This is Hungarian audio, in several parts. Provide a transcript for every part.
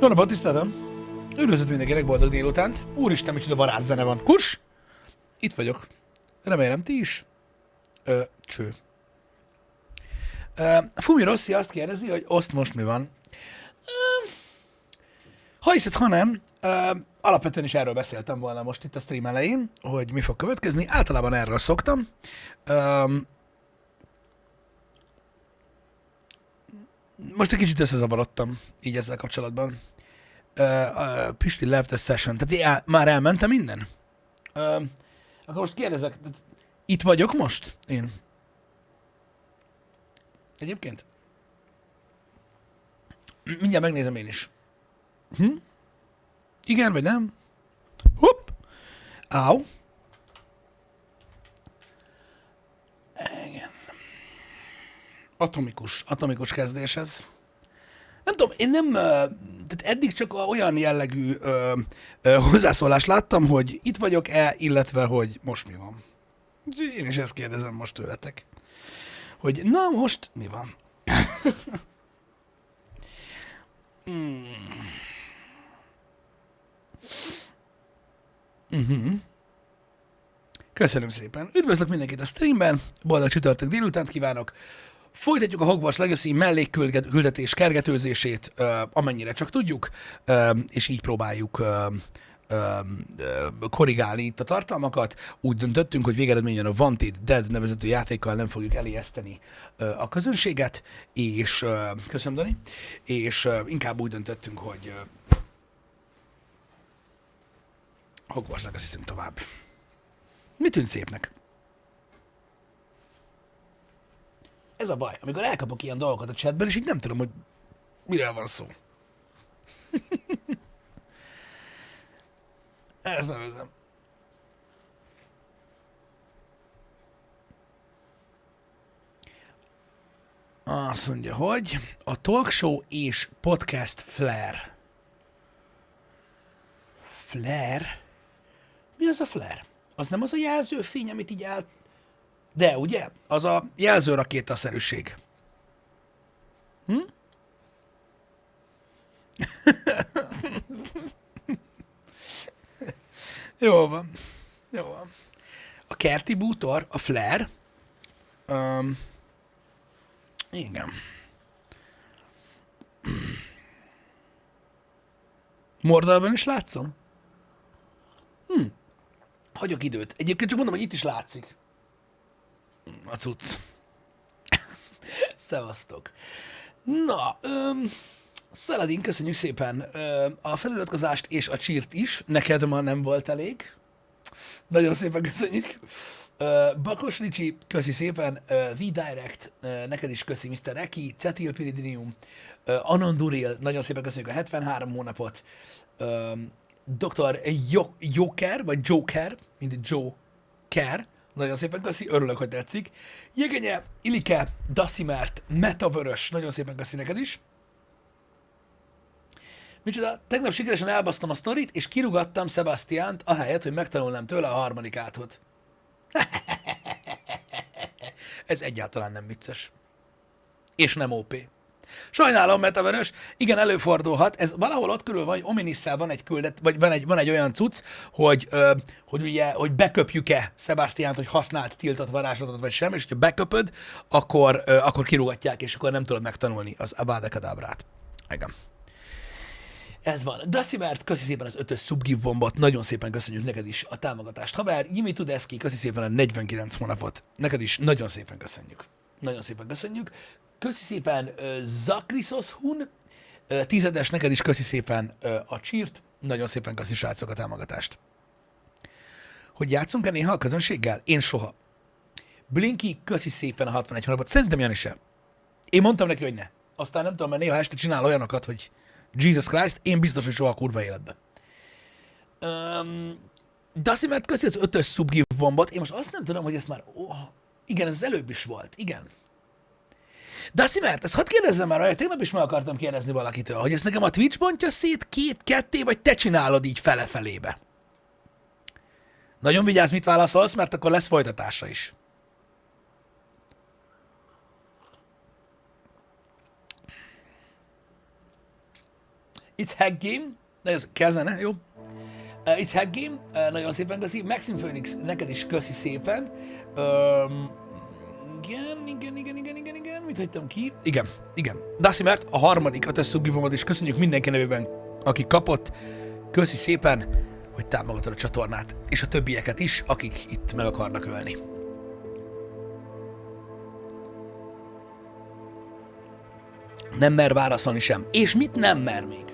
Jó napot, tiszteltem! Üdvözlet mindenkinek, boldog délutánt! Úristen, micsoda varázszene van. Kus! Itt vagyok. Remélem, ti is. Cső. Fumi Rossi azt kérdezi, hogy azt most mi van. Ha hiszed, ha nem, alapvetően is erről beszéltem volna most itt a stream elején, hogy mi fog következni. Általában erről szoktam. Most egy kicsit összezavarodtam így ezzel kapcsolatban. Pisti left the session. Tehát már elmentem minden? Akkor most kérdezek, itt vagyok most? Én. Egyébként? Mindjárt megnézem én is. Igen, vagy nem? Hopp! Áó. Igen. Atomikus kezdés ez. Nem tudom, én nem, tehát eddig csak olyan jellegű hozzászólást láttam, hogy itt vagyok-e, illetve, hogy most mi van. Én is ezt kérdezem most tőletek. Hogy na most mi van? Köszönöm szépen. Üdvözlök mindenkit a streamben, boldog csütörtök délutánt kívánok. Folytatjuk a Hogwarts Legacy mellékküldetés kergetőzését, amennyire csak tudjuk, és így próbáljuk korrigálni itt a tartalmakat. Úgy döntöttünk, hogy végeredményen a Wanted Dead nevezetű játékkal nem fogjuk elijeszteni a közönséget, és köszönöm, Dani, és inkább úgy döntöttünk, hogy Hogwarts Legacy tovább. Mi tűnt szépnek? Ez a baj, amikor elkapok ilyen dolgokat a chatben, és így nem tudom, hogy miről van szó. Ezt nevezem. Azt mondja, hogy a talkshow és podcast flare. Flare? Mi az a flare? Az nem az a jelzőfény, amit így áll... De, ugye? Az a jelzőrakétaszerűség. Jó van. Jó van. A kerti bútor, a flare. Igen. Mordorban is látszom? Hagyok időt. Egyébként csak mondom, hogy itt is látszik. A cucc. Szevasztok. Na, Szaladin, köszönjük szépen a feliratkozást és a csírt is. Neked ma nem volt elég. Nagyon szépen köszönjük. Bakos Ricsi, köszi szépen. V-Direct, neked is köszi Mr. Eki, Cetilpiridinium, Ananduril, nagyon szépen köszönjük a 73 hónapot. Dr. Joker, vagy Joker, mint Joe Kerr, nagyon szépen köszi, örülök, hogy tetszik. Jegenye, Ilike, Dacimert, Metavörös, nagyon szépen köszi neked is. Micsoda, tegnap sikeresen elbasztam a sztorit, és kirugattam Sebastiánt, ahelyett, hogy megtanulnám tőle a harmadik áthot. Ez egyáltalán nem vicces. És nem OP. Sajnálom, Metavörös, igen, előfordulhat, ez valahol ott körül van, hogy Ominisszel van egy vagy van egy olyan cucc, hogy ugye, hogy beköpjük-e Sebastiánt, hogy használt tiltott varázslatot vagy sem, és hogyha beköpöd, akkor kirúgatják, és akkor nem tudod megtanulni az Avada Kedavrát. Igen. Ez van. Dacimert, köszi szépen az 5-ös subgive bombot, nagyon szépen köszönjük neked is a támogatást. Haver, Jimmy Tudeszki, köszi szépen a 49 hónapot, neked is nagyon szépen köszönjük. Nagyon szépen köszönjük. Köszi szépen Zakrisos Hun, 10-es, neked is köszi szépen a csírt, nagyon szépen köszi srácok a támogatást. Hogy játszunk-e néha a közönséggel? Én soha. Blinky, köszi szépen a 61 hónapot, szerintem Jani se. Én mondtam neki, hogy ne. Aztán nem tudom, mert néha este csinál olyanokat, hogy Jesus Christ, én biztos, hogy soha a kurva életbe. Dacimert, köszi az 5-ös subgive bombot, én most azt nem tudom, hogy ezt már... igen, ez az előbb is volt, igen. Dacimert, ezt hadd kérdezzem már, hogy tegnap is meg akartam kérdezni valakitől, hogy ezt nekem a Twitch bontja szét ketté, vagy te csinálod így fele-felébe? Nagyon vigyázz, mit válaszolsz, mert akkor lesz folytatása is. It's hack game. Na ez kezdene, jó? It's hack game. Nagyon szépen köszi. Maxim Phoenix, neked is köszi szépen. Igen. Mit hagytam ki? Igen. Dasi, mert a harmadik 5-es szubgivomat is köszönjük mindenki nevében, aki kapott. Köszi szépen, hogy támogatod a csatornát, és a többieket is, akik itt meg akarnak ölni. Nem mer válaszolni sem. És mit nem mer még?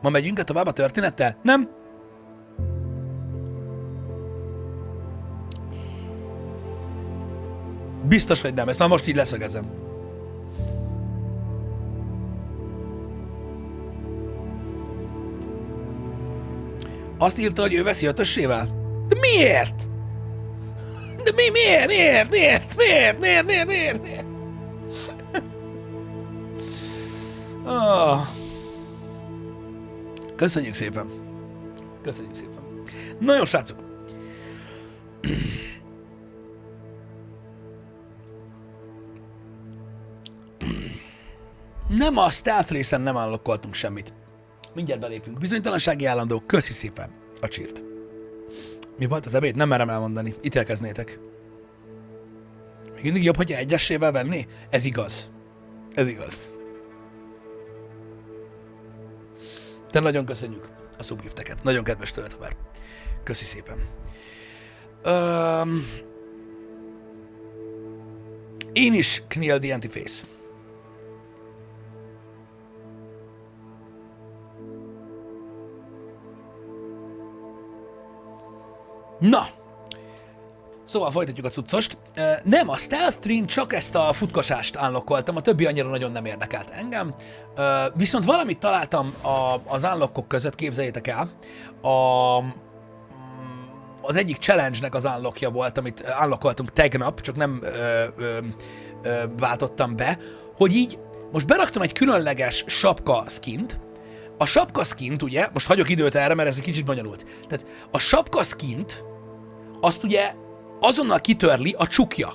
Ma megyünk tovább a történettel? Nem. Biztos, hogy nem. Ezt már most így leszögezem. Azt írta, hogy ő veszi ötössével? De miért? De miért? Oh. Köszönjük szépen. Na jó, srácok. Nem a stealth részen nem unlockoltunk semmit. Mindjárt belépünk. Bizonytalansági állandó. Köszi szépen a csírt. Mi volt az ebéd? Nem merem elmondani. Ítélkeznétek. Még mindig jobb, hogyha egyesével venni? Ez igaz. De nagyon köszönjük a subgifteket. Nagyon kedves tőled, haver. Köszi szépen. Én is Kneel the Antiface. Na, szóval folytatjuk a cuccost. Nem, a Stealth Train csak ezt a futkosást unlockoltam, a többi annyira nagyon nem érdekelt engem. Viszont valamit találtam az unlockok között, képzeljétek el. Az egyik challenge-nek az unlockja volt, amit unlockoltunk tegnap, csak nem váltottam be, hogy így most beraktam egy különleges sapka skint. A sapka skint, ugye, most hagyok időt erre, mert ez egy kicsit bonyolult. Tehát a sapka skint, azt ugye azonnal kitörli a csukja,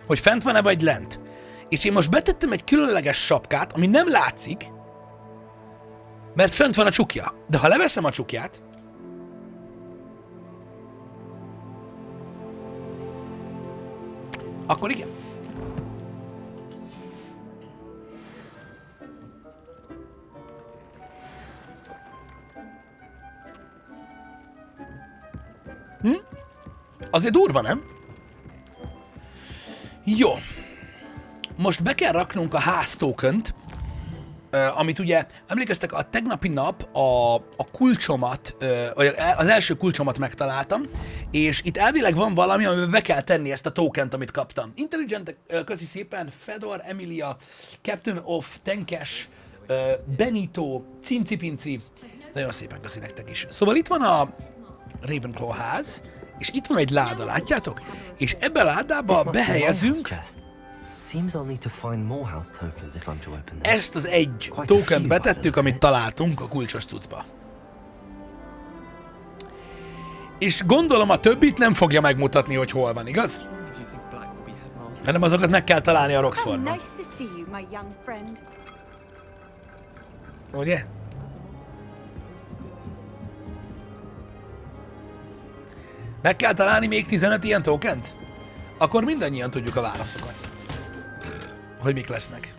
hogy fent van-e vagy lent. És én most betettem egy különleges sapkát, ami nem látszik, mert fent van a csukja. De ha leveszem a csukját, akkor igen. Azért durva, nem? Jó. Most be kell raknunk a ház tokent, amit ugye, emlékeztek, a tegnapi nap a kulcsomat, vagy az első kulcsomat megtaláltam, és itt elvileg van valami, amiben be kell tenni ezt a tokent, amit kaptam. Intelligent, köszi szépen, Fedor, Emilia, Captain of, Tenkes, Benito, Cinci-Pinci, nagyon szépen köszi nektek is. Szóval itt van a Ravenclaw ház, és itt van egy láda, látjátok? És ebbe a ládába behelyezünk ezt az egy tokent betettük, amit találtunk a kulcsos cuccba. És gondolom a többit nem fogja megmutatni, hogy hol van, igaz? Hanem azokat meg kell találni a Roxfordban. Ugye? Meg kell találni még 15 ilyen tokent? Akkor mindannyian tudjuk a válaszokat. Hogy mik lesznek.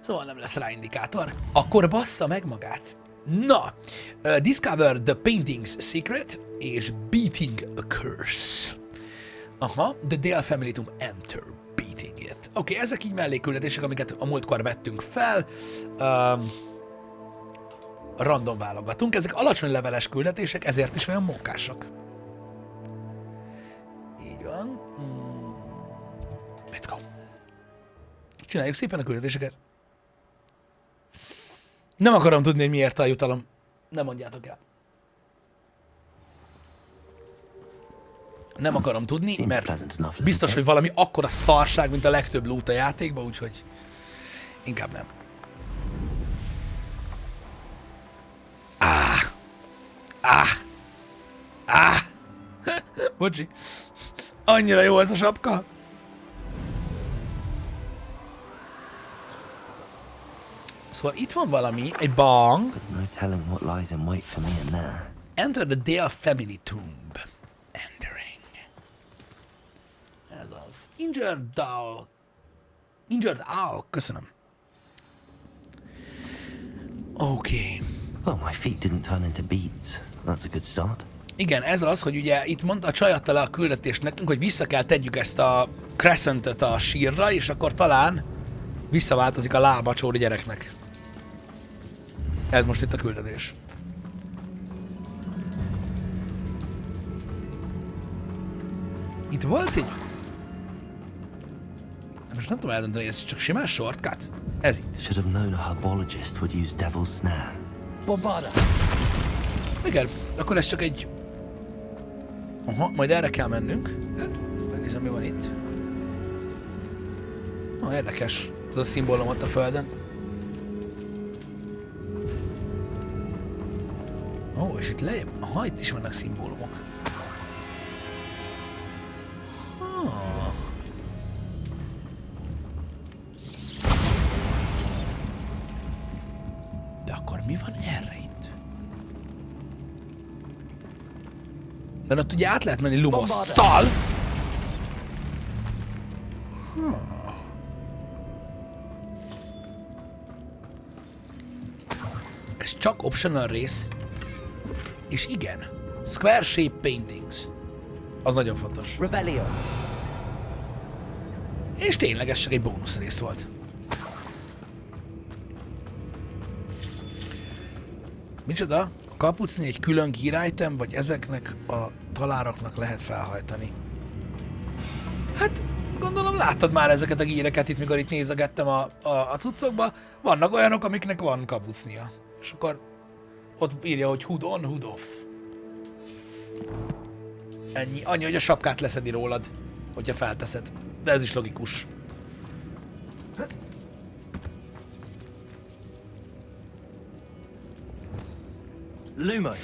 Szóval nem lesz rá indikátor. Akkor bassza meg magát. Na, Discover the Painting's Secret és Beating a Curse. Aha, The Dale Family to Enter Beating It. Oké, ezek így melléküldetések, amiket a múltkor vettünk fel. Random válogatunk. Ezek alacsony leveles küldetések, ezért is olyan mókásak. Így van. Let's go. Csináljuk szépen a küldetéseket. Nem akarom tudni, hogy miért a jutalom. Nem mondjátok el. Nem akarom tudni, mert biztos, hogy valami akkora szarság, mint a legtöbb loot a játékban, úgyhogy inkább nem. Bocsi. Annyira jó ez a sapka. Szóval itt van valami, egy bank. There's no telling what lies in wait for me in there. Enter the Dale family tomb. Entering. Ez az. Injured owl. Köszönöm. Oké. Well, my feet didn't turn into beads. That's a good start. Igen, ez az, hogy ugye itt mondta a csaj adta le a küldetést nekünk, hogy vissza kell tegyük ezt a crescentet a sírra, és akkor talán visszaváltozik a lába a csóri gyereknek. Ez most itt a küldetés. Itt volt egy... Most nem tudom eldönteni, hogy ez csak simán shortcut? Ez itt. Should have known a herbologist would use devil's snare. Bobada. Igen, akkor ez csak egy... Aha, majd erre kell mennünk. Megnézem, mi van itt. Érdekes. Ez a szimbólum ott a földön. És itt lejjebb... Aha, itt is vannak szimbólumok. De akkor mi van erre itt? Mert ott ugye át lehet menni Lumosszal. Ez csak optional rész. És igen, Square Shape Paintings. Az nagyon fontos. Revelio. És tényleg ez csak egy bónusz rész volt. Micsoda? A kapucni egy külön gear item, vagy ezeknek a talároknak lehet felhajtani? Hát, gondolom láttad már ezeket a gíreket itt, mikor itt nézegettem a cuccokba. Vannak olyanok, amiknek van kapucnia. És akkor ott írja, hogy hood on, hood off. Ennyi. Annyi, hogy a sapkát leszedi rólad, hogyha felteszed. De ez is logikus. Lumos.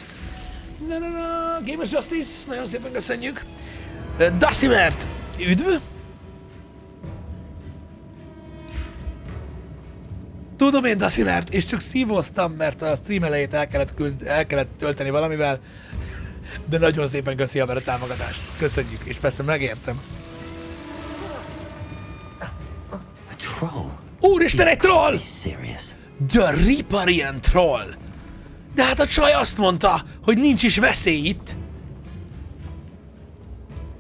Na, Gamers Justice, nagyon szépen köszönjük. Dasimert, üdv! Tudom én, Dasimert, és csak szívoztam, mert a stream elejét el kellett tölteni valamivel, de nagyon szépen köszi a támogatást. Köszönjük, és persze megértem. A troll. Úristen, egy troll! Be serious. The Riparian troll! De hát a csaj azt mondta, hogy nincs is veszély itt.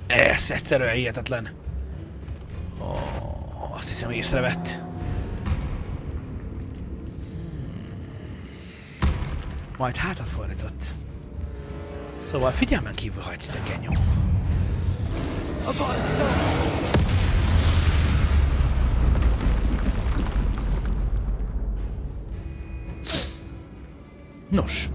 Ez egyszerűen hihetetlen. Azt hiszem észrevett. Majd hátat fordított. Szóval figyelmen kívül hagysz, te genyó. Nos.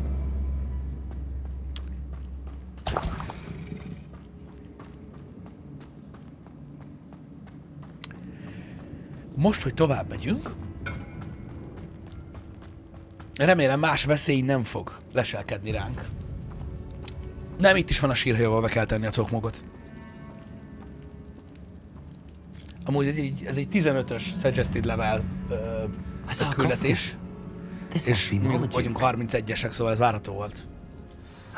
Most, hogy tovább megyünk, remélem más veszély nem fog leselkedni ránk. Nem, itt is van a sírhely, ahol be kell tenni a cokmogot. Amúgy ez egy 15-ös suggested level küldetés. És mi vagyunk 31-esek, szóval ez várható volt.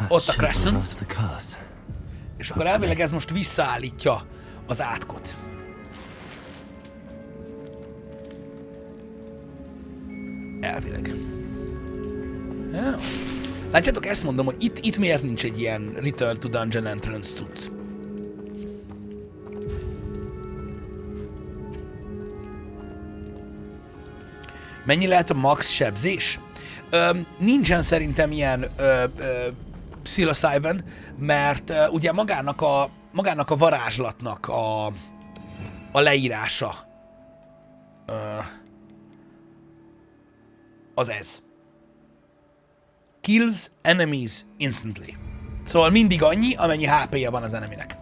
Ott a Crescent. És akkor elvileg ez most visszaállítja az átkot. Elvileg. Ja. Látjátok, ezt mondom, hogy itt miért nincs egy ilyen Return to Dungeon Entrance cucc. Mennyi lehet a max sebzés? Nincsen szerintem ilyen psilocybin, mert ugye magának a varázslatnak a leírása az ez. Kills enemies instantly. Szóval mindig annyi, amennyi HP-je van az eneminek.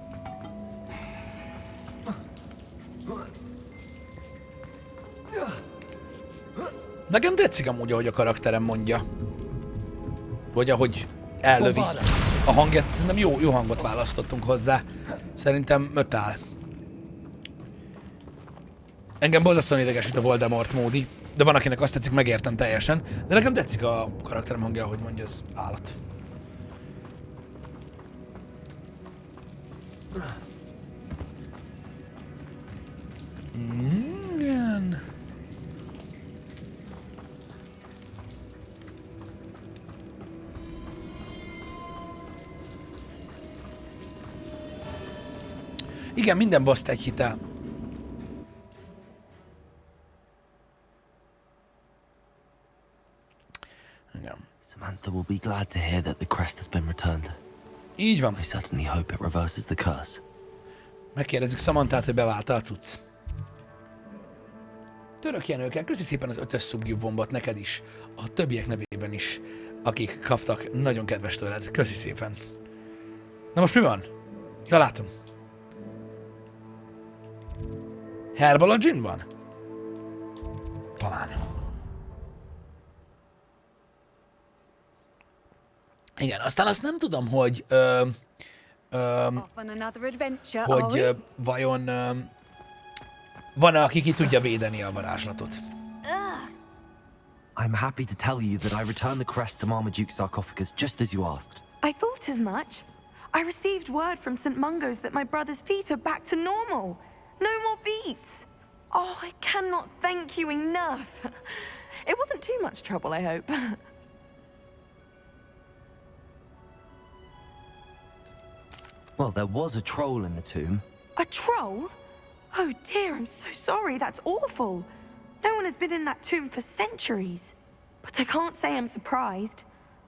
Nekem tetszik amúgy, ahogy a karakterem mondja. Vagy ahogy ellövi a hangját. Szerintem jó hangot választottunk hozzá. Szerintem mötál. Engem borzasztóan idegesít a Voldemort módi. De van, akinek azt tetszik, megértem teljesen. De nekem tetszik a karakterem hangja, ahogy mondja, ez állat. Igen. Igen, minden boszt egy hitel. Igen. Samantha will be glad to hear that the crest has been returned. Így van. I certainly hope it reverses the curse. Megkérdezzük Samanthát, hogy beválta a cucc. Török Jenőke, köszi szépen az 5-ös subgive-bombot neked is, a többiek nevében is, akik kaptak. Nagyon kedves tőled. Köszi szépen. Na most mi van? Ja, látom. Herbal a gin-ban? Talán. Igen, aztán azt nem tudom, hogy vajon van-e, aki ki tudja védeni a varázslatot. I'm happy to tell you that I returned the crest to Marmaduke's sarcophagus just as you asked. I thought as much. I received word from St. Mungo's that my brother's feet are back to normal. No more beats. Oh, I cannot thank you enough. It wasn't too much trouble, I hope. Well, there was a troll in the tomb. A troll? Oh dear, I'm so sorry. That's awful. No one has been in that tomb for centuries. But I can't say I'm surprised.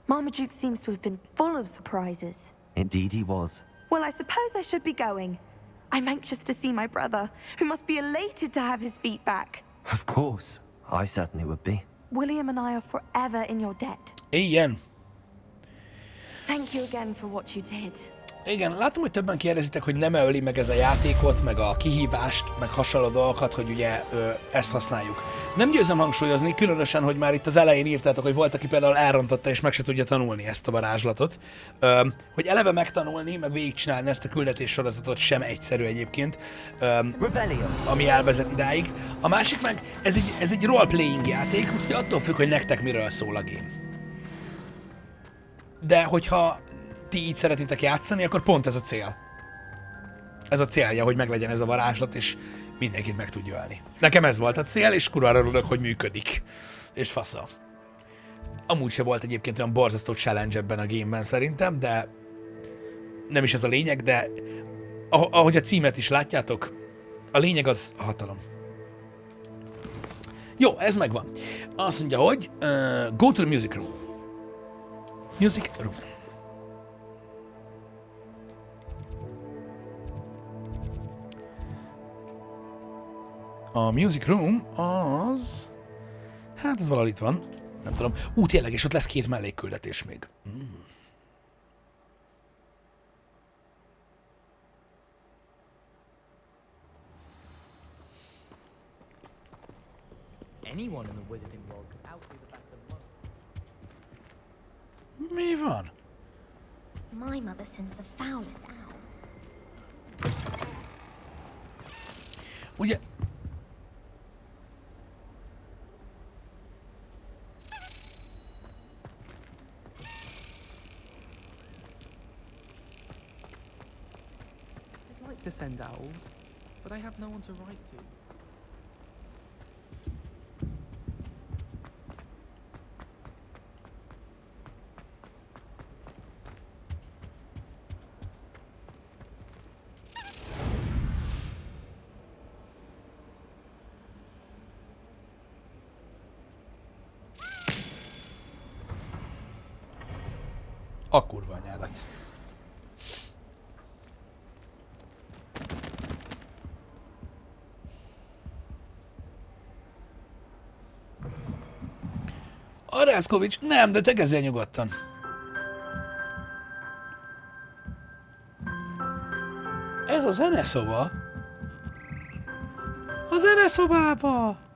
Marmaduke seems to have been full of surprises. Indeed he was. Well, I suppose I should be going. I'm anxious to see my brother, who must be elated to have his feet back. Of course. I certainly would be. William and I are forever in your debt. Igen. Thank you again for what you did. Igen, látom, hogy többen kérdezitek, hogy nem öli meg ez a játékot, meg a kihívást, meg hasonló dolgokat, hogy ugye ezt használjuk. Nem győzöm hangsúlyozni, különösen, hogy már itt az elején írtátok, hogy volt, aki például elrontotta és meg se tudja tanulni ezt a varázslatot. Hogy eleve megtanulni, meg végigcsinálni ezt a küldetés sorozatot sem egyszerű egyébként, ami elvezet idáig. A másik meg, ez egy role-playing játék, úgyhogy attól függ, hogy nektek miről szól a game. De hogyha ti így szeretnétek játszani, akkor pont ez a cél. Ez a célja, hogy meglegyen ez a varázslat, és mindenkit meg tudja ölni. Nekem ez volt a cél, és kurvára örülök, hogy működik. És fasza. Amúgy se volt egyébként olyan borzasztó challenge ebben a gameben szerintem, de nem is ez a lényeg, de ahogy a címet is látjátok, a lényeg az a hatalom. Jó, ez megvan. Azt mondja, hogy go to the music room. Music room. A music room az... Hát ez valahol itt van. Nem tudom. Tényleg, és ott lesz 2 mellékküldetés még. Anyone in the wizarding world could outdo the best of luck. Mi van? My mother sends the foulest owl. Ugye... I'd like to send owls, but I have no one to write to. A kurva anyárat. Arászkovics, nem, de tegezzél nyugodtan. Ez a zeneszoba? A zeneszobába!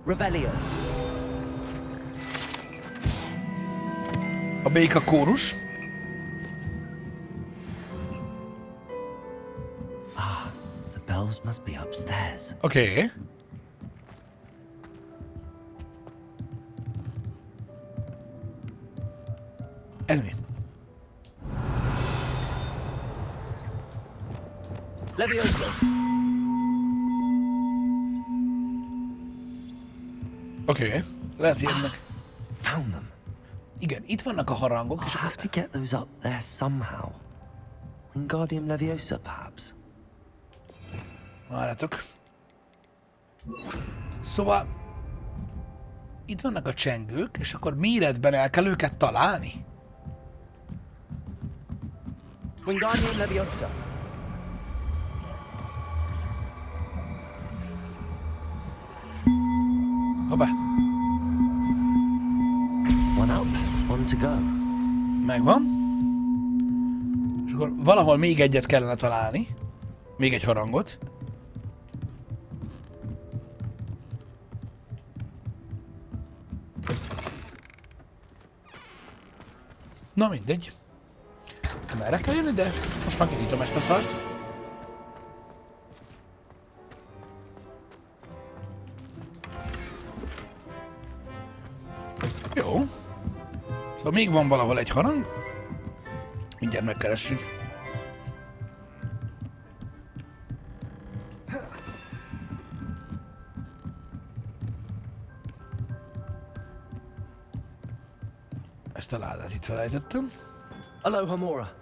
Revelio. A béka kórus. The bells must be upstairs. Oké. Okay. Ez mi? Leviosa! Oké. Okay. Lehet, hogy ennek... Found them. Igen, itt vannak a harangok, és I'll have to get those up there somehow. Wingardium Leviosa, perhaps. Várjátok. Szóval... Itt vannak a csengők, és akkor méretben el kell őket találni. Wingardium Leviosa. Hoppá. One up, one to go. Megvan. És akkor valahol még egyet kellene találni. Még egy harangot. Na mindegy. Merre kell jönni, de most megnyitom ezt a szart. Jó. Szóval még van valahol egy harang. Mindjárt megkeressük. Ezt a ládát itt felejtettem. Aloha Mora.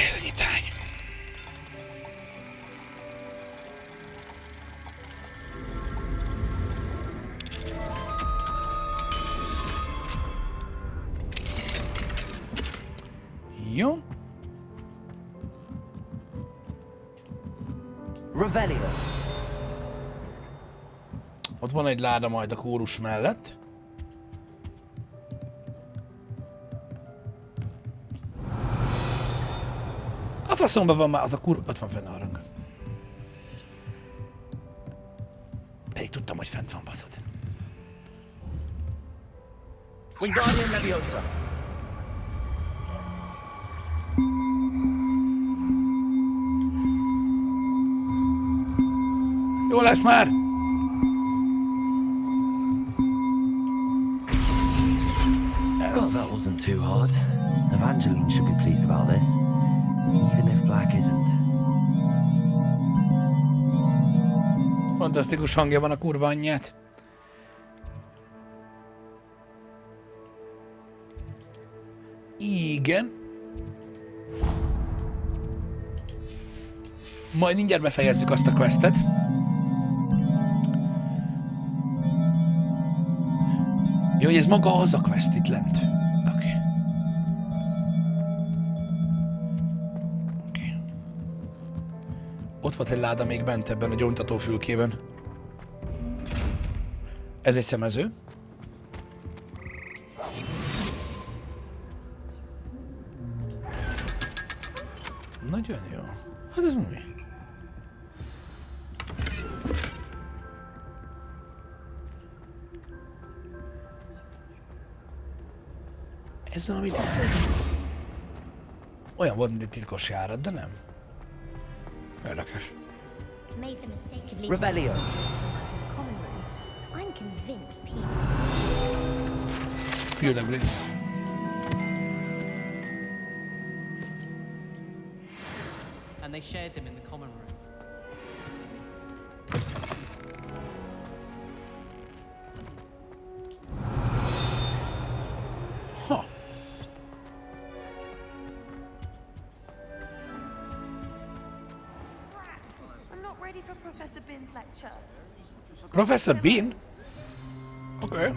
Ez a nyitány. Jó. Revelio. Ott van egy láda majd a kórus mellett. A faszomban van már az a ott van fenn a harang. Pedig tudtam, hogy fent van, baszod. Wingardium Leviosa. Jó lesz már! Oh, that wasn't too hard. Evangeline should be pleased about this, even if Black isn't. Fantasztikus hangja van a kurva anyját. Igen. Majd mindjárt befejezzük azt a questet. Jó, hogy ez maga az a quest itt lent. Oké. Oké. Ott volt egy láda még bent ebben a gyóntató fülkében. Ez egy szemező. Nagyon jó. Hát ez mi? Ez valami... Olyan volt, mint egy titkos járat, de nem. Érdekes. Made the mistake of leaving Revelio. the common room. I'm convinced people. Field of Blade. And they shared them in the common room. Ha. I'm not ready for Professor Bin's lecture. Professor Bean? Okay.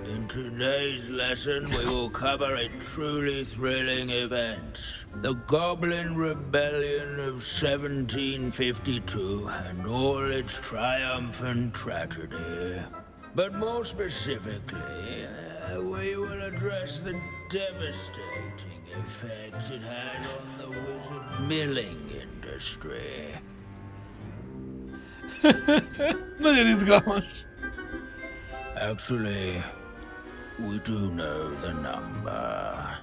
In today's lesson, we will cover a truly thrilling event. The Goblin Rebellion of 1752 and all its triumphant tragedy. But more specifically, we will address the devastating effects it had on the wizard milling industry. Nagyon izgalmas. Actually, we do know the number.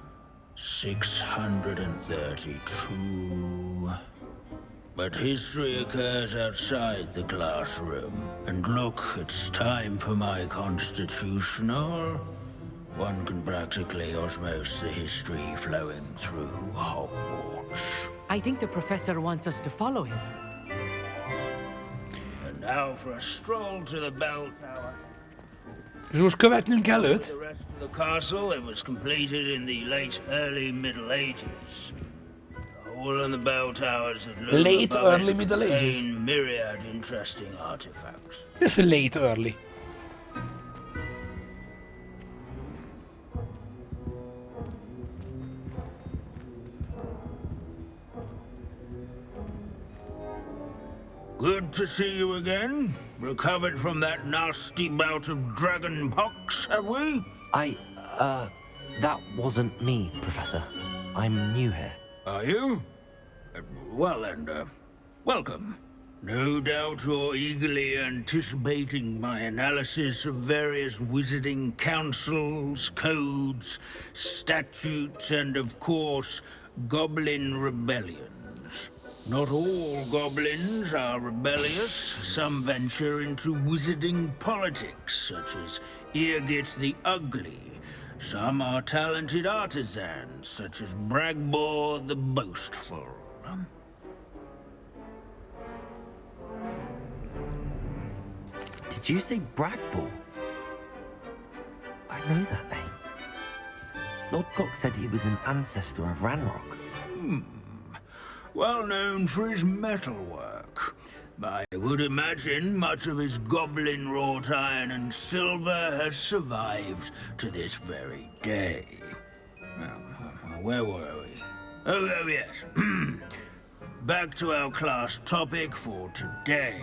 632. But history occurs outside the classroom. And look, it's time for my constitutional. One can practically osmose the history flowing through Hogwarts. I think the professor wants us to follow him. And now for a stroll to the bell tower. És most követnünk kell őt? The rest of the castle, it was completed in the late early Middle Ages. The hall and the bell towers that loom Late above early it Middle Ages? contain myriad interesting artifacts. Mi az, hogy late early? Good to see you again. Recovered from that nasty bout of dragon pox, have we? That wasn't me, Professor. I'm new here. Are you? Well then, welcome. No doubt you're eagerly anticipating my analysis of various wizarding councils, codes, statutes, and of course, goblin rebellions. Not all goblins are rebellious. Some venture into wizarding politics, such as Irgit the Ugly. Some are talented artisans, such as Bragbor the Boastful. Did you say Bragball? I know that name. Lord Cox said he was an ancestor of Ranrock. Well known for his metalwork. I would imagine much of his goblin-wrought iron and silver has survived to this very day. Where were we? Oh yes. Back to our class topic for today.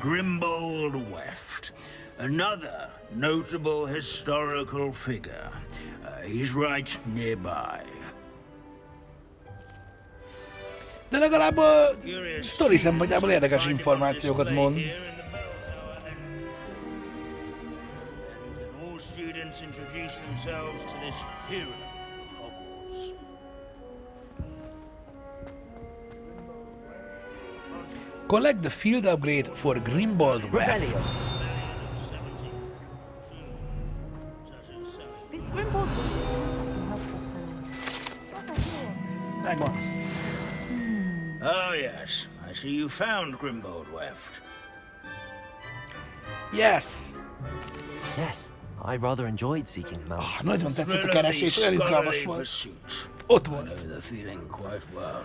Grimbold Weft. Another notable historical figure. He's right nearby. De legalább a sztori szempontjából érdekes információkat mond. All students introduce themselves to this hero of Hogwarts. Collect the field upgrade for Grimbold Weft. This Grimbold Megvan. Oh yes, I see you found Grimbold Weft. Yes. Yes, I rather enjoyed seeking him out. Nagyon tetszett a Thrill of keresés, the olyan izgalmas scholarly volt. pursuit. Ott I know volt. the feeling quite well.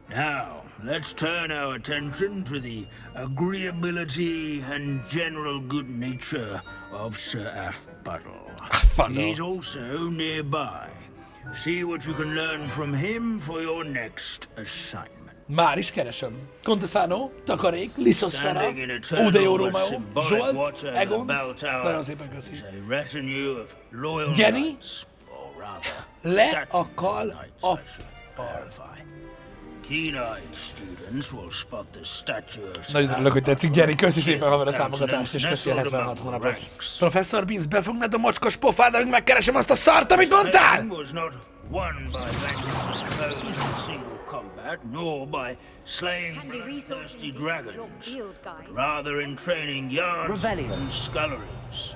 Now, let's turn our attention to the agreeability and general good nature of Sir Aphbuttle. He's also nearby. See what you can learn from him for your next assignment. Már is keresem. Contesano, Takarék, Liszoszfera, Standing in Ó de eternal jó but Rómeó, symbolic Zsolt, watcher of the Egon, bell tower nagyon szépen köszi. is a retinue of loyal Jenny? knights, or rather, Le statues a of kal knights, a I should clarify. Keen-eyed students will spot the statue of Nagyon örülök, hogy tetszik, Gyeri, köszi szépen haver a támogatást, és köszi a 76 hónapot. Professzor Beans, befognád a mocskos pofád, amíg megkeresem azt a szart, amit mondtál? was not won by vanquishing foes in single combat, nor by slaying bloodthirsty dragons, but rather in training yards Revelio. and sculleries,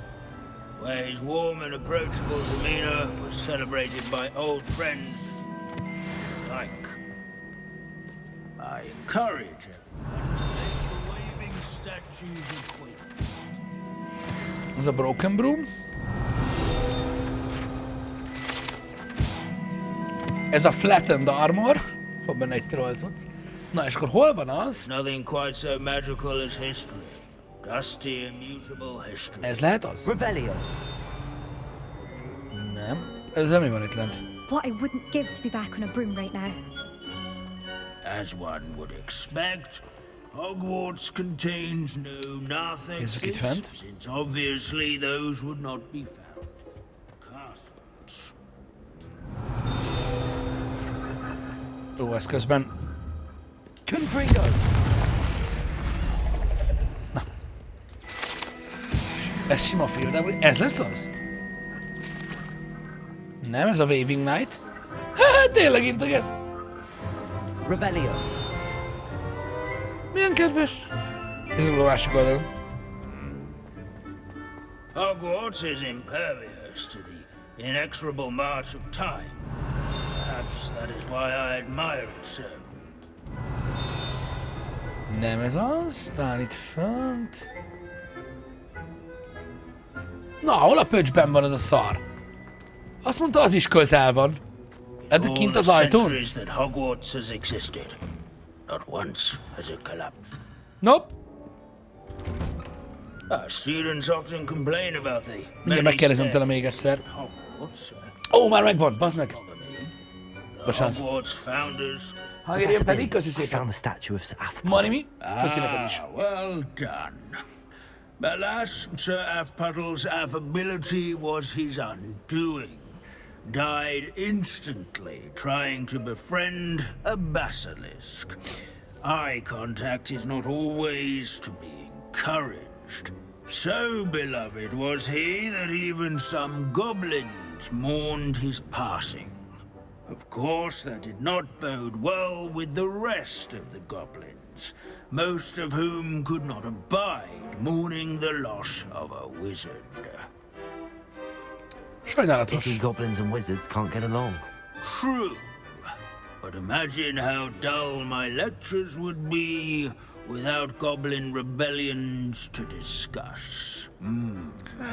where his warm and approachable demeanor was celebrated by old friends like. I encourage everyone to make the waving statues acquainted. Ez a Broken Broom. Ez a Flattened Armor. Van benne egy trollcucc. Na és akkor hol van az? Nothing quite so magical as history. Dusty, immutable history. Ez lehet az? Revelio. Nem. Ez mi van itt lent? What I wouldn't give to be back on a broom right now. As one would expect, Hogwarts contains no Nézzük itt narthex, fent. since obviously those would not be found. Castles. Ó, ez közben... Confringo. Ez sima field, ez lesz az? Nem, ez a Waving Knight. Tényleg integet. Revelio. Milyen kedves. Ez a másik oldalon. Hogwarts is impervious to the inexorable march of time. Perhaps that is why I admire it so. Nem ez az, talán itt fönt. Na, hol a pöcsben van az a szar? Azt mondta, az is közel van. Eddig kint az ajtón? That Hogwarts has existed. Not once has it collapsed. Nope. Our students often complain about the Mindjárt megkérdezem tőle még egyszer. Ó, már megvan, bazd meg. Bocsánat. Hogwarts founders. Hagérjen pedig, köszi I szépen. found the statue of Sir Athpot. Manimi, köszi neked is. Well done. Alas, Sir Athpuddle's affability was his undoing. Died instantly trying to befriend a basilisk. Eye contact is not always to be encouraged. So beloved was he that even some goblins mourned his passing. Of course, that did not bode well with the rest of the goblins, most of whom could not abide mourning the loss of a wizard. Sajnálatos. Pity goblins and wizards can't get along. True, but imagine how dull my lectures would be without goblin rebellions to discuss.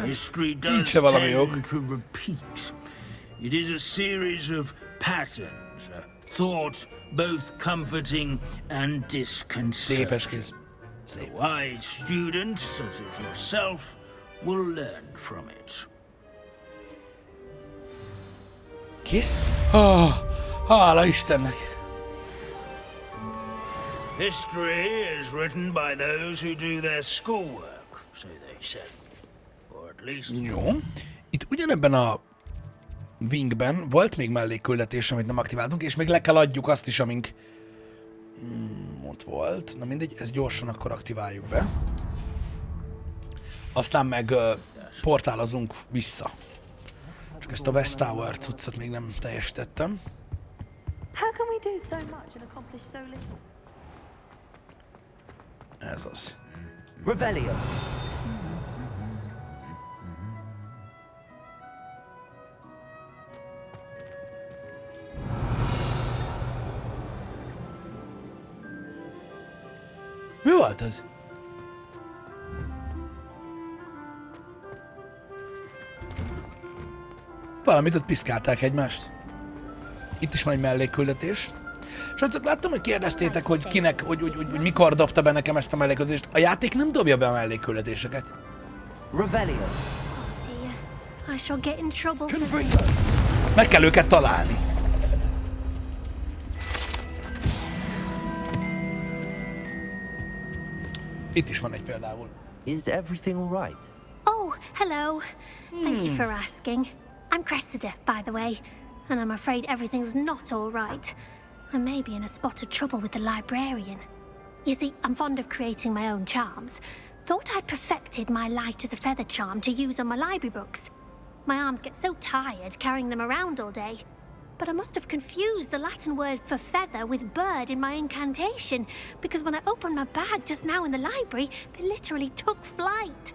History does Nincs se valami ok. tend to repeat. It is a series of patterns, a thought both comforting and disconcerting. Szépeskész. A wise student, such as yourself, will learn from it. Kész? Oh, hála Istennek. History is written by those who do their schoolwork, so they say. Or at least... Jó. Itt ugyanebben a wingben volt még mellékküldetés, amit nem aktiváltunk, és még le kell adjuk azt is, amink ott volt. Na mindegy, ezt gyorsan akkor aktiváljuk be. Aztán meg portálozunk vissza. Csak ezt a West Tower cuccot még nem teljesítettem. How can we do so much and accomplish so little? Ez az. Revelio. Mi volt ez? Valamit ott piszkálták egymást. Itt is van egy mellékküldetés. Srácok, láttam, hogy kérdeztétek, hogy kinek, hogy mikor dobta be nekem ezt a mellékküldetést. A játék nem dobja be a mellékküldetéseket. Revelio. Dear, I shall get in trouble for Meg kell őket találni. Itt is van egy például. Is everything all right? Oh, hello. Thank you for asking. I'm Cressida, by the way, and I'm afraid everything's not all right. I may be in a spot of trouble with the librarian. You see, I'm fond of creating my own charms. Thought I'd perfected my light as a feather charm to use on my library books. My arms get so tired carrying them around all day. But I must have confused the Latin word for feather with bird in my incantation, because when I opened my bag just now in the library, they literally took flight.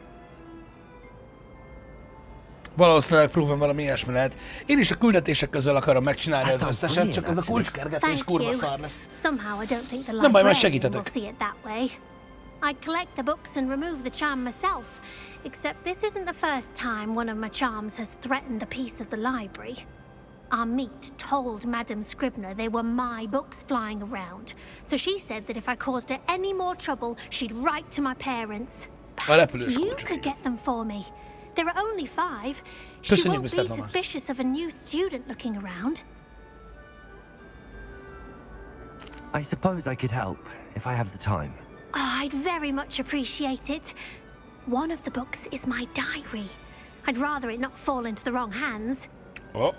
Valószínűleg próbálom valami ilyesmi lehet. Én is a küldetések közül akarom megcsinálni az összeset, csak ez a kulcskergetés kurva szar lesz. Somehow I don't think the Nem baj, majd librarian segítetek. will see it that way. I collect the books and remove the charm myself, except this isn't the first time one of my charms has threatened the peace of the library. Our meet told Madame Scribner they were my books flying around, so she said that if I caused her any more trouble, she'd write to my parents. Perhaps you could get them for me. There are only 5. She Köszönjük, won't Mr. be Thomas. suspicious of a new student looking around. I suppose I could help, if I have the time. Oh, I'd very much appreciate it. One of the books is my diary. I'd rather it not fall into the wrong hands.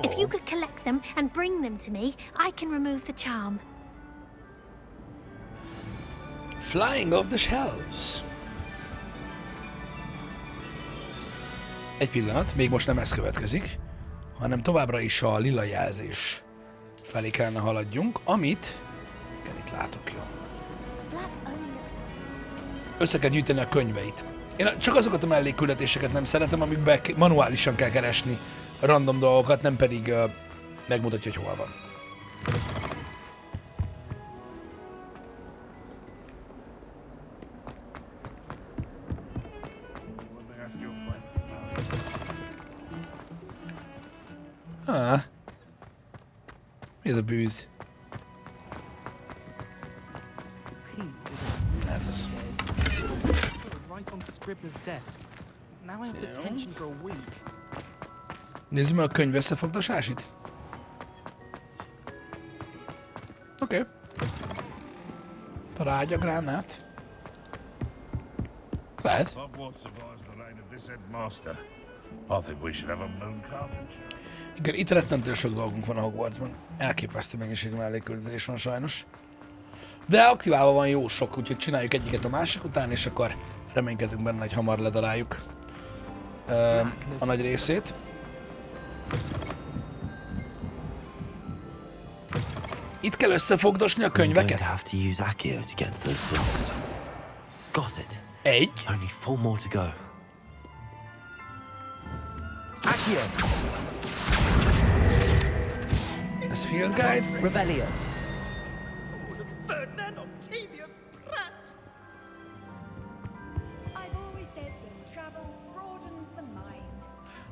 If you could collect them and bring them to me, I can remove the charm. Flying off the shelves. Egy pillanat, még most nem ez következik, hanem továbbra is a lila jelzés felé kellene haladjunk, amit... Igen, itt látok, jó. Össze kell gyűjteni a könyveit. Én csak azokat a mellékküldetéseket nem szeretem, amikben manuálisan kell keresni a random dolgokat, nem pedig megmutatja, hogy hol van. Mi ez a bűz? Ez az. Right on Scribbler's desk. Now I have detention for a week. Nézzük meg a könyv összefogdasásit. Oké. Trágyagránát. Lehet. Hogwarts survives the reign of this headmaster. I think we should have a moon carpenter. Igen, itt rettentő sok dolgunk van a Hogwartsban. Elképesztő mennyiségű mellékküldetés van sajnos. De aktiválva van jó sok, úgyhogy csináljuk egyiket a másik után, és akkor reménykedünk benne, hogy hamar ledaráljuk a nagy részét. Itt kell összefogdosni a könyveket? Egy. Only 4 more to go. Ez Field Guide. Revelio.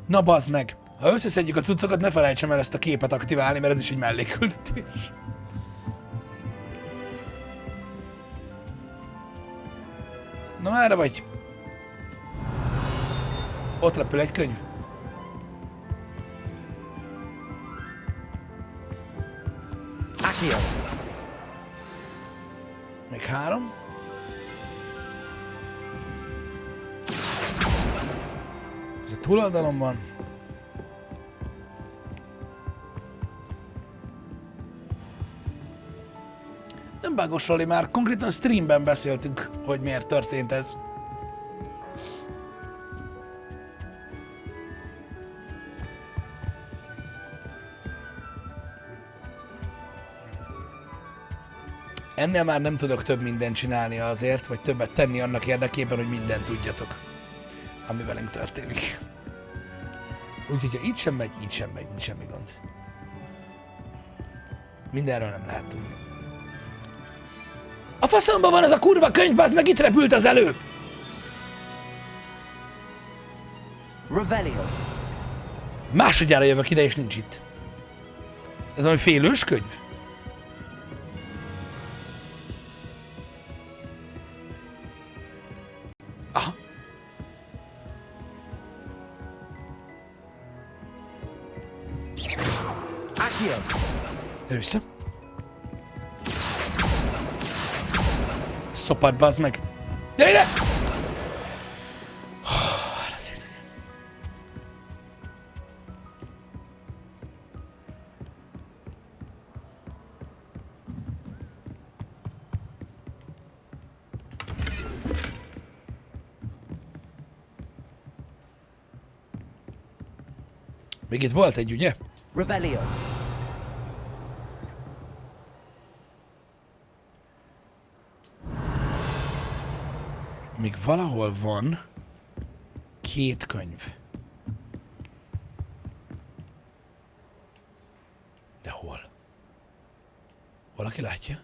Na bazd meg! Ha összeszedjük a cuccokat, ne felejtsem el ezt a képet aktiválni, mert ez is egy mellékküldetés. Na merre vagy? Ott repül egy könyv. Accio. Még 3. Ez a túloldalon van. Nem bágos, Roli, már konkrétan streamben beszéltünk, hogy miért történt ez. Ennél már nem tudok több mindent csinálni azért, vagy többet tenni annak érdekében, hogy mindent tudjatok, ami velünk történik. Úgyhogy ha így sem megy, nincs semmi gond. Mindenről nem lehet tudni. A faszomban van az a kurva könyv, az meg itt repült az előbb! Revelio. Másodjára jövök ide, és nincs itt. Ez valami félős könyv? Aha. Accio. Gyere vissza. Szopad, bazd meg! Gyere ide! Még itt volt egy, ugye? Revelio. Még valahol van 2 könyv. De hol? Valaki látja?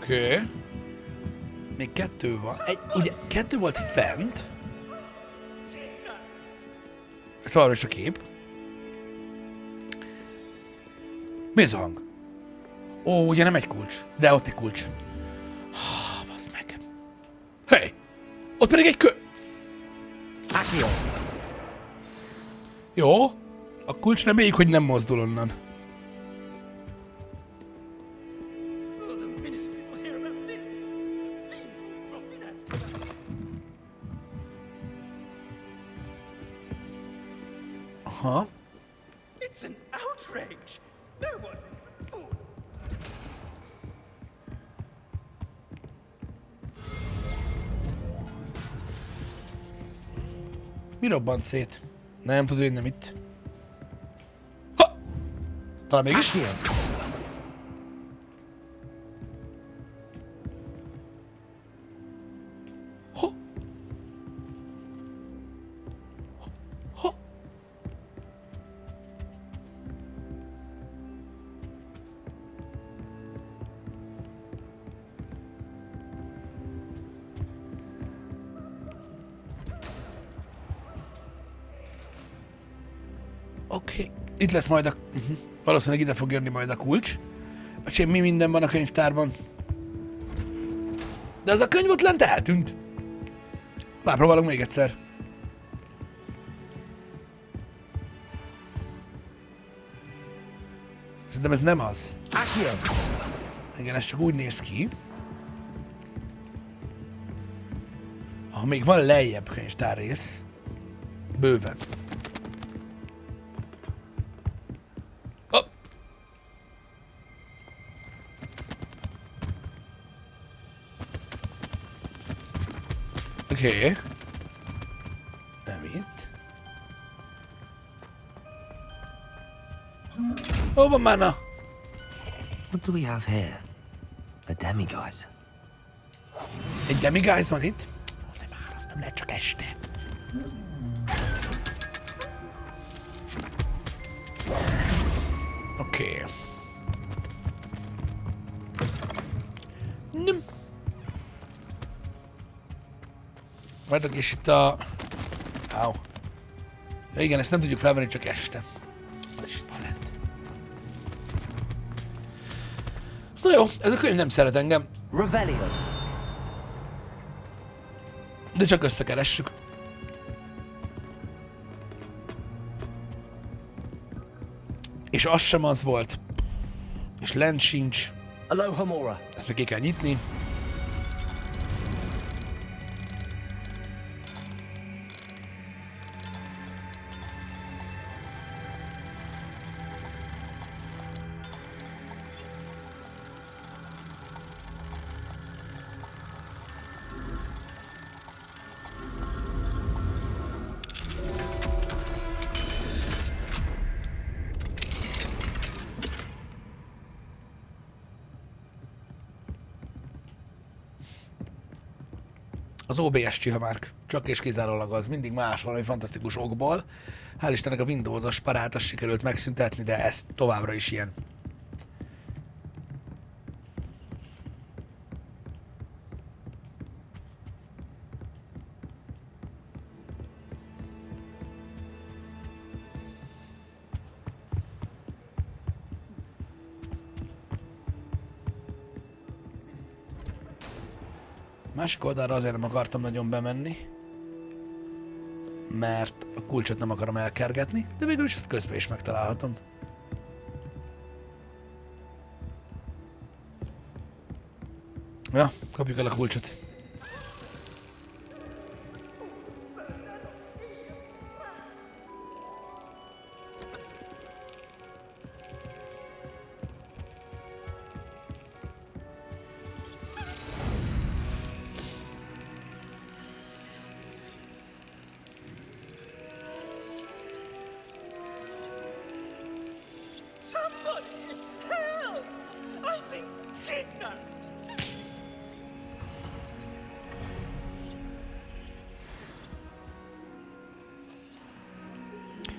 Oké. Okay. Még 2 van. Ugye 2 volt fent. Ez valami is a kép. Mi ez a hang? Ó, ugye nem egy kulcs. De ott egy kulcs. Baszd meg. Hey! Ott pedig egy Accio. Jó. A kulcs reméljük, hogy nem mozdul onnan. Aha. It's an outrage. No one. Mi robbant szét? Nem tudod, hogy nem itt. Ha! Talán mégis? Ha! Ha! Oké. Itt lesz majd a... Valószínűleg ide fog jönni majd a kulcs. Öcsém, mi minden van a könyvtárban? De az a könyv ott lent eltűnt. Lápróbálunk még egyszer. Szerintem ez nem az. Igen, ez csak úgy néz ki. Ah, még van lejjebb könyvtárrész. Bőven. Oké. Nem itt. Hol van Mana? What do we have here? A demiguise. Egy demiguise van itt? Oh, nem már, az nem lehet csak este. Oké. Nem. Vártok, és itt a... Áó. Ja, igen, ezt nem tudjuk felvenni, csak este. Ez is van lent. Na jó, ez a könyv nem szeret engem. Revelio. De csak összekeressük. És az sem az volt. És lent sincs. Alohomora. Ezt még ki kell nyitni. Az OBS csihamárk. Csak és kizárólag az. Mindig más valami fantasztikus okból. Hál' Istennek a Windows-os parát azt sikerült megszüntetni, de ez továbbra is ilyen. Másik oldalra azért nem akartam nagyon bemenni, mert a kulcsot nem akarom elkergetni, de végül is ezt közben is megtalálhatom. Ja, kapjuk el a kulcsot.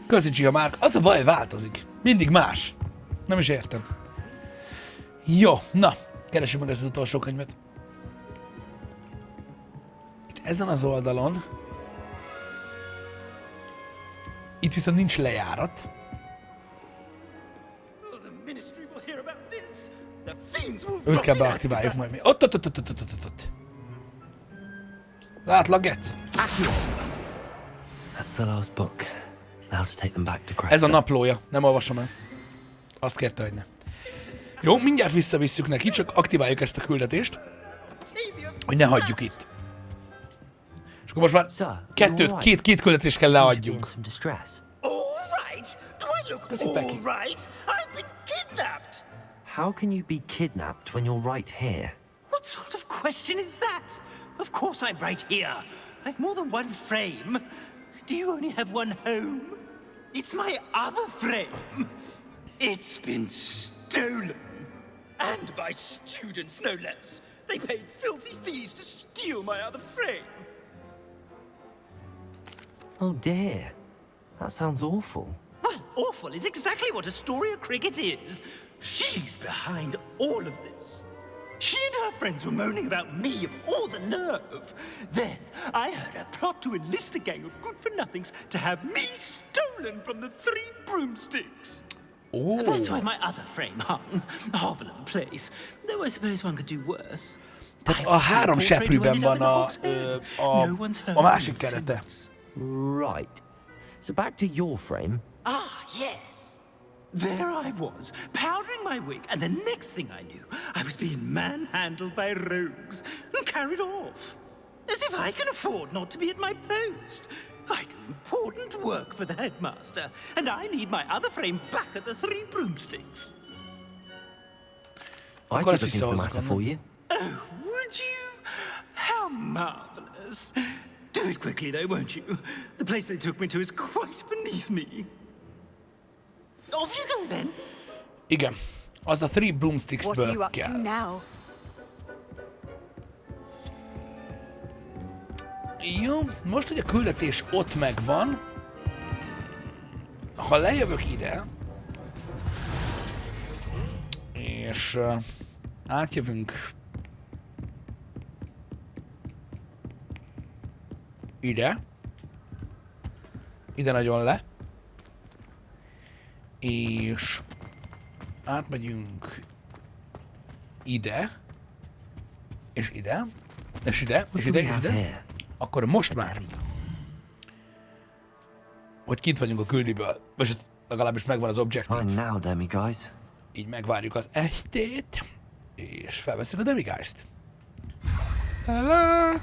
Köszi Gia Márk, az a baj, változik. Mindig más. Nem is értem. Jó, na, keressük meg ezt az utolsó könyvet. Itt ezen az oldalon. Itt viszont nincs lejárat. Őt kell beaktiváljuk majd mi. Ott. Látlak, Getsz? That's the last book. Now to take them back to Cresta. Ez a naplója, nem olvasom el. Azt kérte, hogy ne. Jó, mindjárt visszavisszük neki, csak aktiváljuk ezt a küldetést, hogy ne hagyjuk itt. És akkor most már két küldetést kell leadjunk. look Köszi, Becky. all right. I've been kidnapped. How can you be kidnapped when you're right here? What sort of question is that? Of course I'm right here. I've more than one frame. Do you only have one home? It's my other frame. It's been stolen. And by students, no less. They paid filthy thieves to steal my other frame. Oh dear. That sounds awful. Well, awful is exactly what Astoria Cricket is. She's behind all of this. She and her friends were moaning about me of all the nerve. Then I heard her plot to enlist a gang of good-for-nothings to have me stolen from the 3 broomsticks. Ó, That's why my other frame hung. Half a little place. Though I suppose one could do worse. tehát a 3 seprűben van a másik kerete. Right. So back to your frame. Ah, yes. There I was, powdering my wig, and the next thing I knew, I was being manhandled by rogues and carried off. As if I can afford not to be at my post. I do important work for the headmaster, and I need my other frame back at the 3 broomsticks. I Akkor could ezt look into the matter visszahozom. for you. Oh, would you? How marvelous. Do it quickly, though, won't you? The place they took me to is quite beneath me. Off you go, then. Igen, az a 3 What are you broomsticksből up to kell. now? Jó, most, hogy a küldetés ott megvan, ha lejövök ide, és átjövünk ide nagyon le, és átmegyünk ide, és ide, és ide, és ide, és ide, akkor most már, hogy kint vagyunk a küldiből, vagy legalábbis megvan az objective, Fine now, guys. így megvárjuk az estét, és felveszünk a demigást. Hello!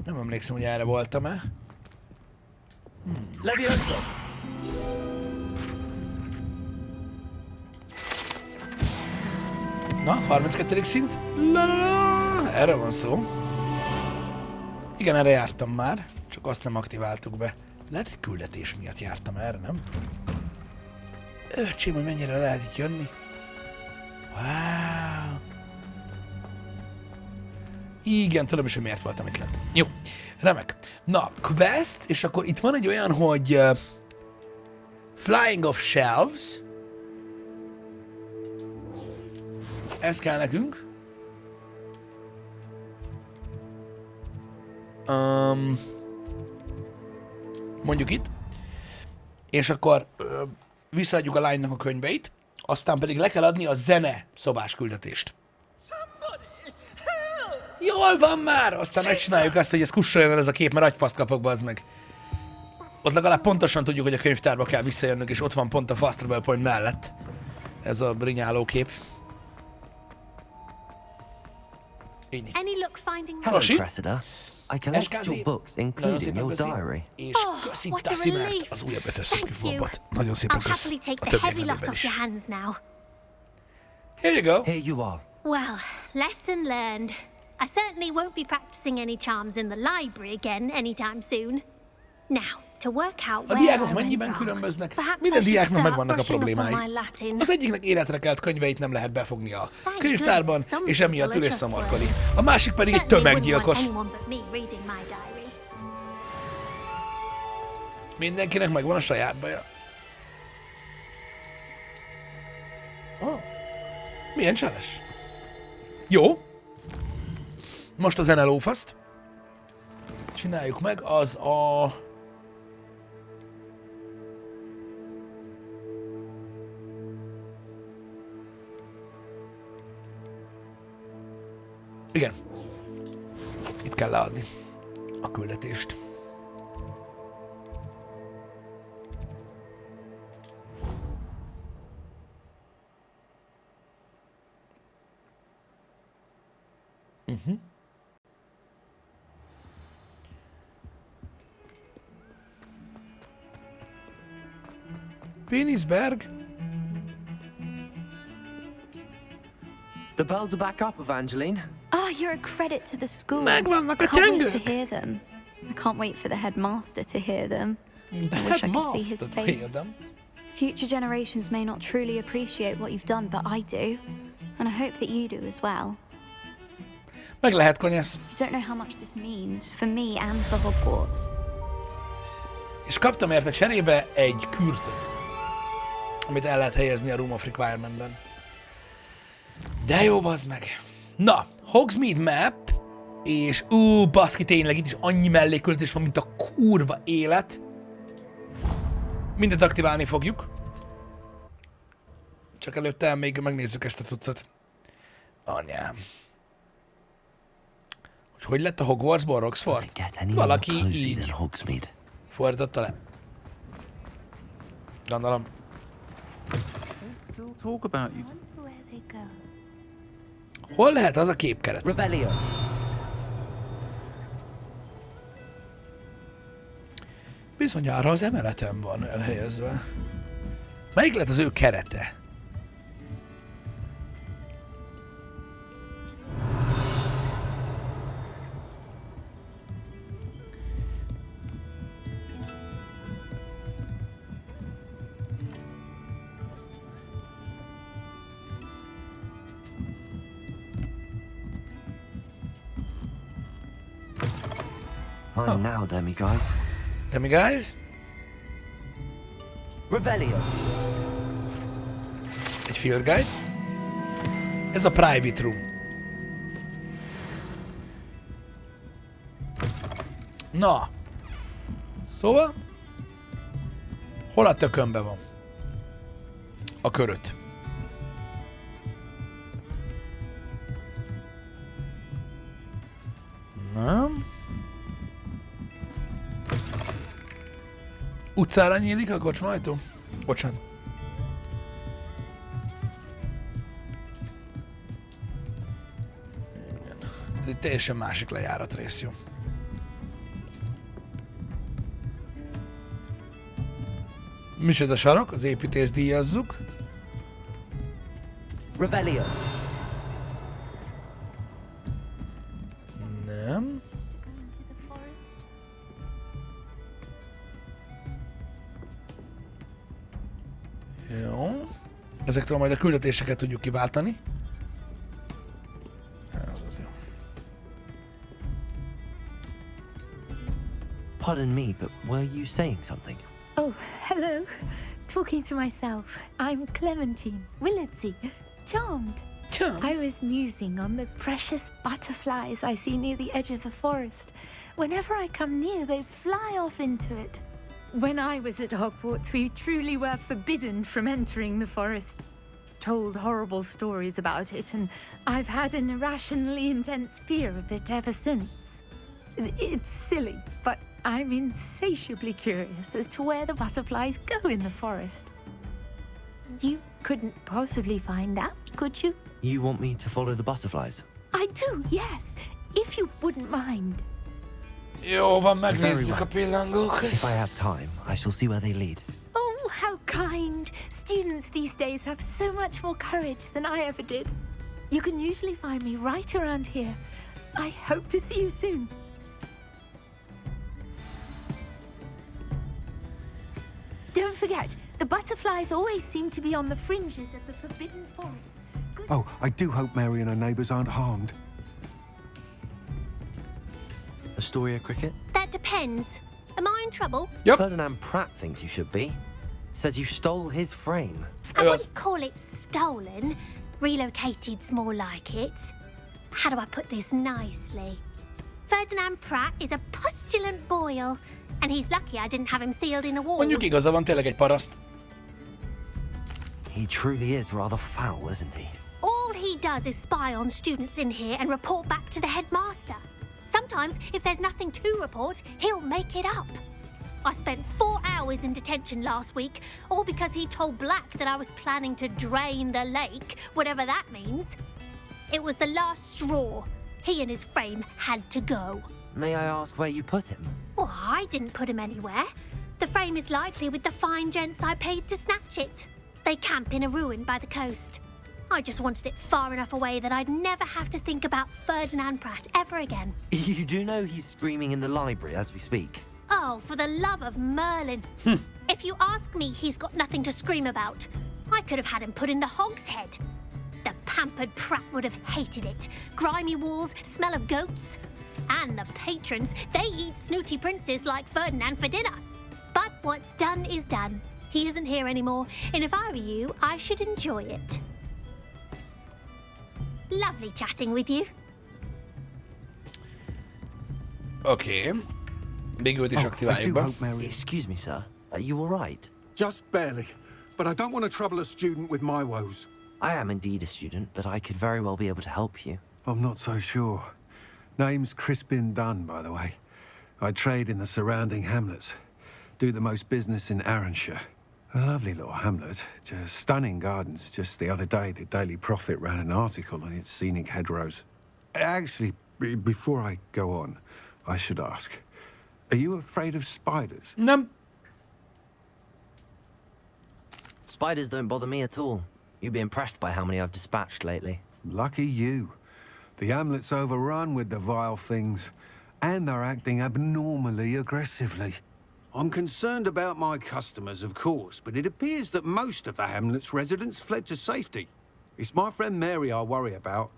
Nem emlékszem, hogy erre voltam-e. Leviosa! Na, 32. szint. La, la, la. Erre van szó. Igen, erre jártam már, csak azt nem aktiváltuk be. Lehet, hogy küldetés miatt jártam erre, nem? Öcsém, hogy mennyire lehet itt jönni. Wow. Igen, tudom is, hogy miért voltam itt lent. Jó, remek. Na, quest, és akkor itt van egy olyan, hogy Flying of Shelves. Ez kell nekünk. Mondjuk itt. És akkor visszaadjuk a lánynak a könyveit, aztán pedig le kell adni a zene szobás küldetést. Jól van már! Aztán megcsináljuk azt, hogy ez kussoljon el ez a kép, mert agyfaszt kapok, bazd meg. Ott legalább pontosan tudjuk, hogy a könyvtárba kell visszajönnünk, és ott van pont a Fast Travel Point mellett. Ez a brinyáló kép. Így. Any luck finding Hello, Roshi? Cressida. I collected your books, including your diary. És köszi, what a Tassi, mert relief. az újabb Thank ötösszökű you. bombot. Nagyon szépen I'll kösz. happily take A the többiek heavy nevében lot off is. your hands now. Here you go. Here you are. Well, lesson learned. I certainly won't be practicing any charms in the library again anytime soon. Now, to work out A where diákok I went mennyiben wrong, különböznek? perhaps Minden I should diáknak start megvannak a brushing up on problémái. my Latin. Az egyiknek életre kelt könyveit nem lehet befogni a Thank könyvtárban, goodness some és emiatt people ül are és trustworthy. szamorkodik. A másik pedig egy Certainly wouldn't want tömeggyilkos. anyone but me reading my diary. Mindenkinek megvan a saját baja. Oh. Milyen cseles. Jó. Most a zene lófaszt. Csináljuk meg, az a... Igen. Itt kell leadni a küldetést. Péniszberg? The bells are back up, Evangeline. Oh, you're a credit to the school. Megvannak a Can't wait to csengők! hear them. I can't wait for the headmaster to hear them. The I wish I could see his headmaster to face. hear them. Future generations may not truly appreciate what you've done, but I do. And I hope that you do as well. Meg lehet, konyesz. You don't know how much this means for me and for Hogwarts. És kaptam érte cserébe egy kürtöt, amit el lehet helyezni a Room of Requirement-ben. De jó, bazd meg. Na, Hogsmeade map, és baszki, tényleg itt is annyi mellékültés van, mint a kurva élet. Mindent aktiválni fogjuk. Csak előtte még megnézzük ezt a cuccot. Anyám. Hogy lett a Hogwartsból Roxford? Valaki így fordította le. Gondolom. Still talk about you. Hol lehet az a képkeret? Revelio. Bizonyára az emeleten van elhelyezve. Melyik lett az ő kerete? I'm now, Demiguise. Demiguise? Revelio. Egy field guide. Ez a private room. Na. Szóval? Hol a tökönbe van? A köröt. Nem. Utcára nyílik a kocsmajtó? Bocsánat. Igen. Ez egy teljesen másik lejáratrész, jó. Micsoda sarok? Az építést díjazzuk. Revelio. Nem. Jó. Ezektől majd a küldetéseket tudjuk kiváltani. Ez az jó. Pardon me, but were you saying something? Oh, hello. Talking to myself. I'm Clementine Willardsey. Charmed. I was musing on the precious butterflies I see near the edge of the forest. Whenever I come near, they fly off into it. When I was at Hogwarts, we truly were forbidden from entering the forest. Told horrible stories about it, and I've had an irrationally intense fear of it ever since. It's silly, but I'm insatiably curious as to where the butterflies go in the forest. You couldn't possibly find out, could you? You want me to follow the butterflies? I do, yes, if you wouldn't mind. Jó van, megnézzük a pillangókat. If I have time, I shall see where they lead. Oh, how kind! Students these days have so much more courage than I ever did. You can usually find me right around here. I hope to see you soon. Don't forget, the butterflies always seem to be on the fringes of the Forbidden Forest. Oh, I do hope Mary and her neighbours aren't harmed. Astoria Cricket? That depends. Am I in trouble? Yep. Ferdinand Pratt thinks you should be. Says you stole his frame. I wouldn't call it stolen. Relocated's more like it. How do I put this nicely? Ferdinand Pratt is a postulant boil, and he's lucky I didn't have him sealed in a wall. Mondjuk igaza van, tényleg egy paraszt. He truly is rather foul, isn't he? All he does is spy on students in here and report back to the headmaster. Sometimes, if there's nothing to report, he'll make it up. I spent 4 hours in detention last week, all because he told Black that I was planning to drain the lake, whatever that means. It was the last straw. He and his frame had to go. May I ask where you put him? Well, I didn't put him anywhere. The frame is likely with the fine gents I paid to snatch it. They camp in a ruin by the coast. I just wanted it far enough away that I'd never have to think about Ferdinand Pratt ever again. You do know he's screaming in the library as we speak? Oh, for the love of Merlin. If you ask me, he's got nothing to scream about. I could have had him put in the hogshead. The pampered Pratt would have hated it. Grimy walls, smell of goats. And the patrons, they eat snooty princes like Ferdinand for dinner. But what's done is done. He isn't here anymore, and if I were you, I should enjoy it. Lovely chatting with you. Oké. Még őt is aktiváljuk be. Excuse me, sir. Are you all right? Just barely. But I don't want to trouble a student with my woes. I am indeed a student, but I could very well be able to help you. I'm not so sure. Name's Crispin Dunn, by the way. I trade in the surrounding hamlets. Do the most business in Arranshire. A lovely little hamlet. Just stunning gardens. Just the other day, the Daily Prophet ran an article on its scenic hedgerows. Actually, before I go on, I should ask. Are you afraid of spiders? No. Spiders don't bother me at all. You'd be impressed by how many I've dispatched lately. Lucky you. The hamlet's overrun with the vile things, and they're acting abnormally aggressively. I'm concerned about my customers, of course, but it appears that most of the hamlet's residents fled to safety. It's my friend Mary I worry about.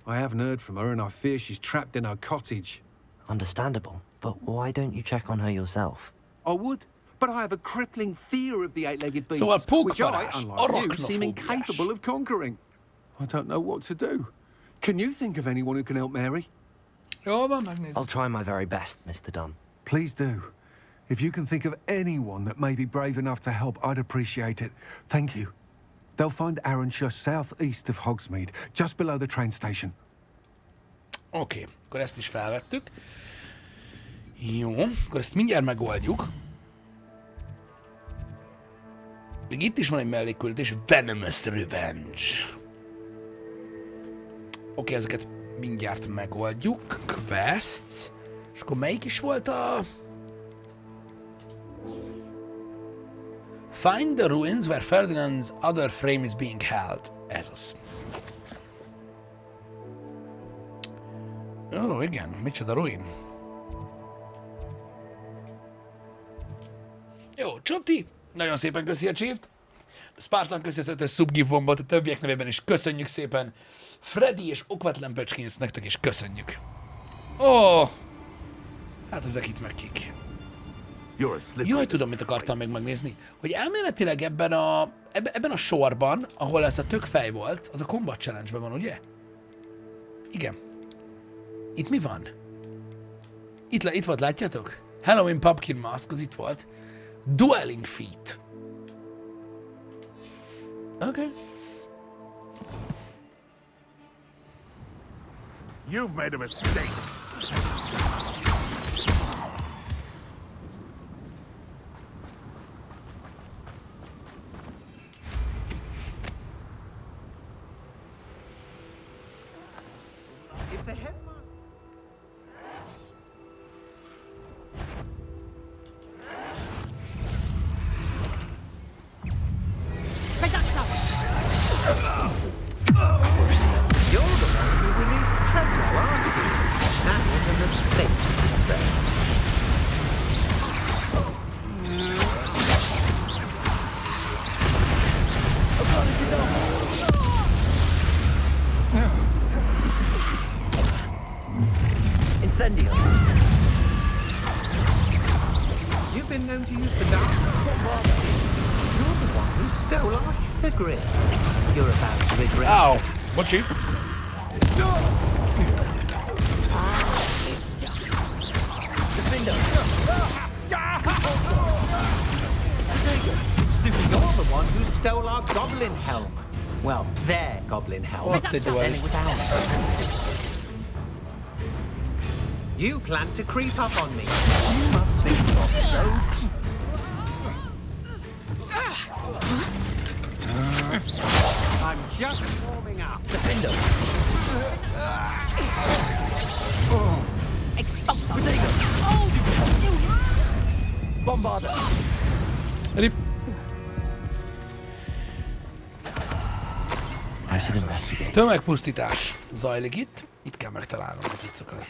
I haven't heard from her, and I fear she's trapped in her cottage. Understandable, but why don't you check on her yourself? I would, but I have a crippling fear of the eight-legged beasts, So a which I, unlike you, seem arachnophobia. incapable of conquering. I don't know what to do. Can you think of anyone who can help Mary? I'll try my very best, Mr. Dunn. Please do. If you can think of anyone that may be brave enough to help, I'd appreciate it. Thank you. They'll find Arranshire southeast of Hogsmeade, just below the train station. Oké, akkor ezt is felvettük. Jó, akkor ezt mindjárt megoldjuk. Még itt is van egy mellékküldetés, Venomous Revenge. Oké, ezeket mindjárt megoldjuk. Quests. És akkor melyik is volt a... Find the ruins where Ferdinand's other frame is being held. Ez az. Ó, igen, micsoda ruin. Jó, Csotti, nagyon szépen köszi a cheat. Spartan köszi az 5-ös subgift bombot, a többiek nevében is köszönjük szépen. Freddy és Okvetlen Pöcskénsz nektek is köszönjük. Ó, hát ezek itt meg kik. Jaj, tudom, mit akartam még megnézni, hogy elméletileg ebben a sorban, ahol ez a tök fej volt, az a Combat Challenge-ben van, ugye? Igen. Itt mi van? Itt volt, látjátok? Halloween Pumpkin Mask, az itt volt. Dueling Feat. Okay. You've made a mistake. If the headman... You're the one who released Treadwell, aren't you? That was a mistake, Fred. Incendio! You've been known to use the dark. You're the one who stole our hippogriff. You're about to regret. Ow! What's she? You're the one who stole our goblin helm. Well, their goblin helm. What did Then it was ours. You planned to creep up on me. You must think you're so... I'm just warming up. Defender! Expulsor! Bombarder! Rip. I should investigate. Tömegpusztítás zajlik itt. Itt kell megtalálnom a cuccokat.